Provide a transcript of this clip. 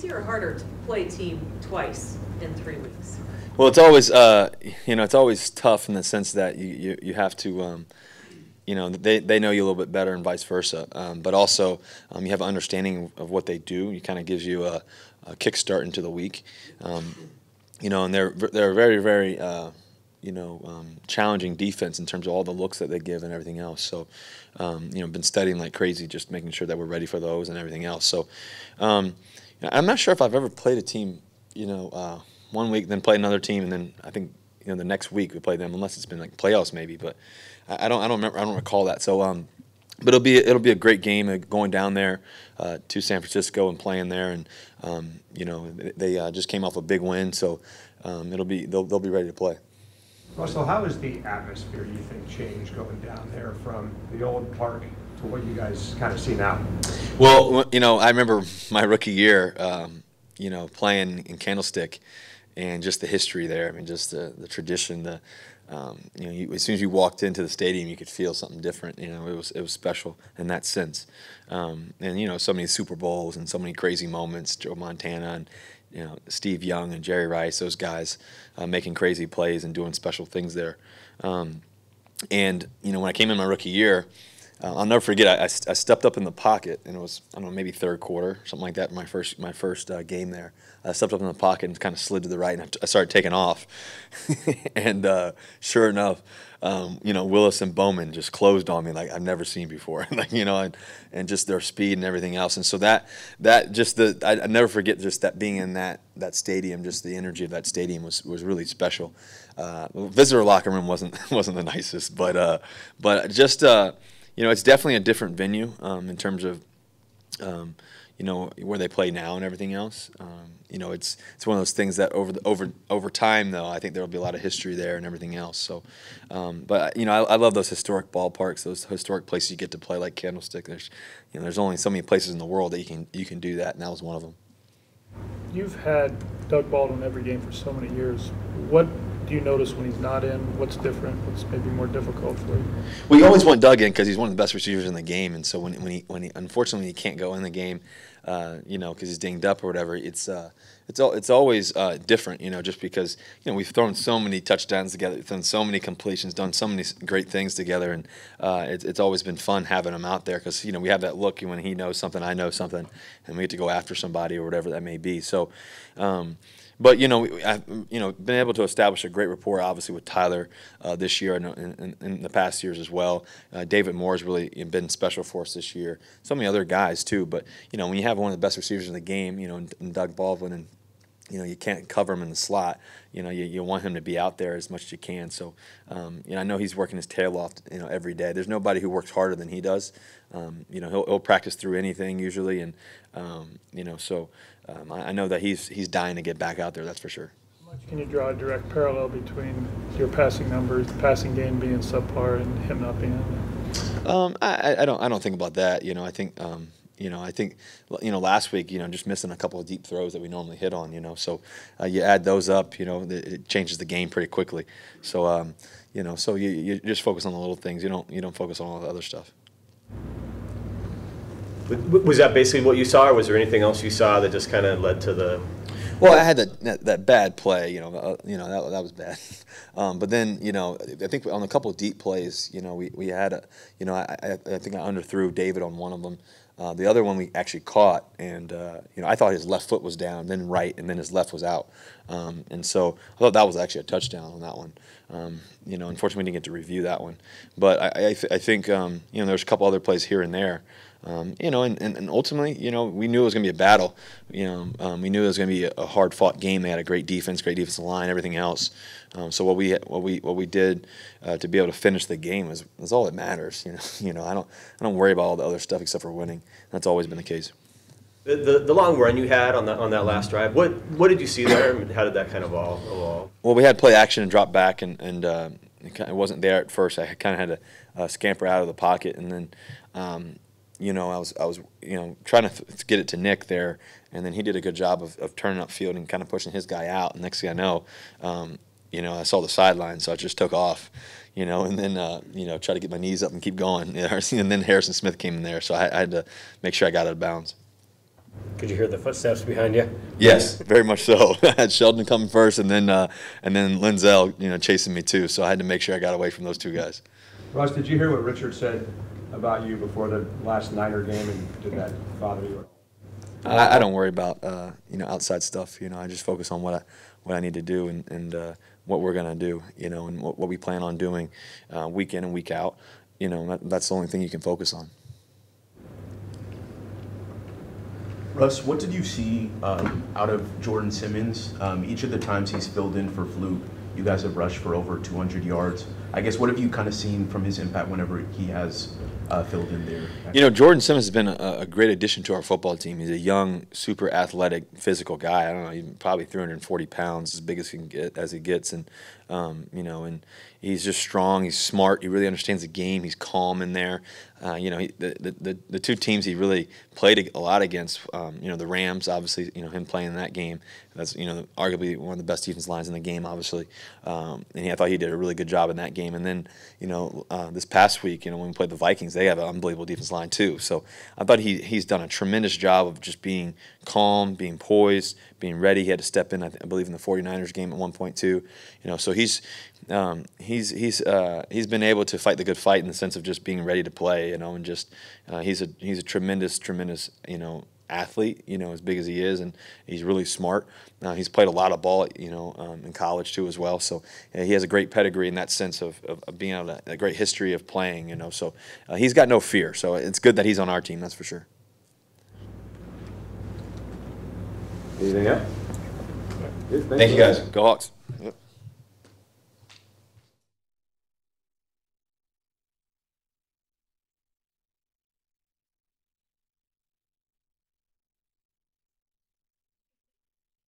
easier or harder to play team twice in 3 weeks? Well, it's always it's always tough in the sense that you have to they know you a little bit better and vice versa. But also you have an understanding of what they do. It kind of gives you a kickstart into the week. And they're very, very challenging defense in terms of all the looks that they give and everything else. So, been studying like crazy, just making sure that we're ready for those and everything else. So, I'm not sure if I've ever played a team, 1 week, then played another team, and then I think the next week we play them, unless it's been like playoffs maybe. But I don't remember. I don't recall that. So, but it'll be a great game going down there to San Francisco and playing there, and they just came off a big win, so they'll be ready to play. Russell, how has the atmosphere, you think, changed going down there from the old park to what you guys kind of see now? Well, I remember my rookie year, playing in Candlestick, and just the history there. I mean, just the tradition. As soon as you walked into the stadium, you could feel something different. It was special in that sense. And so many Super Bowls and so many crazy moments. Joe Montana and Steve Young and Jerry Rice, those guys making crazy plays and doing special things there. And when I came in my rookie year, I'll never forget. I stepped up in the pocket, and it was, I don't know, maybe third quarter, something like that. My first game there, I stepped up in the pocket and kind of slid to the right, and I started taking off. And sure enough, Willis and Bowman just closed on me like I've never seen before. And just their speed and everything else. And so I never forget just that being in that stadium. Just the energy of that stadium was really special. Visitor locker room wasn't the nicest, but just. It's definitely a different venue in terms of, where they play now and everything else. It's one of those things that over time, though, I think there will be a lot of history there and everything else. So, but I love those historic ballparks, those historic places you get to play like Candlestick. There's only so many places in the world that you can do that, and that was one of them. You've had Doug Baldwin every game for so many years. What do you notice when he's not in? What's different? What's maybe more difficult for you? Well, you always want Doug in because he's one of the best receivers in the game, and so when he unfortunately he can't go in the game, because he's dinged up or whatever, it's always different, just because we've thrown so many touchdowns together, done so many completions, done so many great things together, and it's always been fun having him out there because we have that look when he knows something, I know something, and we get to go after somebody or whatever that may be. So. But I've been able to establish a great rapport, obviously, with Tyler this year and in the past years as well. David Moore has really been special for us this year. So many other guys too. But when you have one of the best receivers in the game, in Doug Baldwin, and you can't cover him in the slot. You want him to be out there as much as you can. So, I know he's working his tail off, every day. There's nobody who works harder than he does. He'll practice through anything usually, and so I know that he's dying to get back out there. That's for sure. How much can you draw a direct parallel between your passing numbers, the passing game being subpar, and him not being out there? I don't think about that. I think. I think, last week, just missing a couple of deep throws that we normally hit on, so you add those up, it changes the game pretty quickly. So, so you just focus on the little things. You don't focus on all the other stuff. Was that basically what you saw, or was there anything else you saw that just kind of led to the? Well, I had that bad play, that was bad. But then, I think on a couple of deep plays, we had I think I underthrew David on one of them. The other one we actually caught, and I thought his left foot was down, then right, and then his left was out. And so I thought that was actually a touchdown on that one. Unfortunately, we didn't get to review that one. But I think there's a couple other plays here and there. And ultimately, we knew it was going to be a battle. We knew it was going to be a hard-fought game. They had a great defense, great defensive line, everything else. So what we did to be able to finish the game is all that matters. I don't worry about all the other stuff except for winning. That's always been the case. The long run you had on that last drive, what did you see there, and how did that kind of evolve? Well, we had play action and drop back, and it wasn't there at first. I kind of had to scamper out of the pocket, and then. I was trying to get it to Nick there, and then he did a good job of turning upfield and kind of pushing his guy out. And next thing I know, I saw the sideline, so I just took off, and then try to get my knees up and keep going. And then Harrison Smith came in there, so I had to make sure I got out of bounds. Could you hear the footsteps behind you? Yes, very much so. I had Sheldon coming first, and then Linzel, chasing me too. So I had to make sure I got away from those two guys. Russ, did you hear what Richard said about you before the last Niner game, and did that bother you? I don't worry about outside stuff. I just focus on what I need to do and what we're gonna do. And what we plan on doing week in and week out. That's the only thing you can focus on. Russ, what did you see out of Jordan Simmons? Each of the times he's filled in for Fluke, you guys have rushed for over 200 yards. I guess, what have you kind of seen from his impact whenever he has filled in there? Jordan Simmons has been a great addition to our football team. He's a young, super athletic, physical guy. I don't know, he's probably 340 pounds, as big as he gets, and and he's just strong. He's smart. He really understands the game. He's calm in there. The two teams he really played a lot against, the Rams, obviously, him playing in that game. That's arguably one of the best defense lines in the game, obviously. And I thought he did a really good job in that game. And then this past week, when we played the Vikings, they have an unbelievable defense line too. So I thought he's done a tremendous job of just being calm, being poised, being ready. He had to step in, I believe, in the 49ers game at one point too. So he's been able to fight the good fight in the sense of just being ready to play, and just he's a tremendous athlete, as big as he is, and he's really smart. He's played a lot of ball, in college too as well. So he has a great pedigree in that sense of being able to, a great history of playing, So he's got no fear. So it's good that he's on our team, that's for sure. Anything else? Thank you guys. Go Hawks. Yep.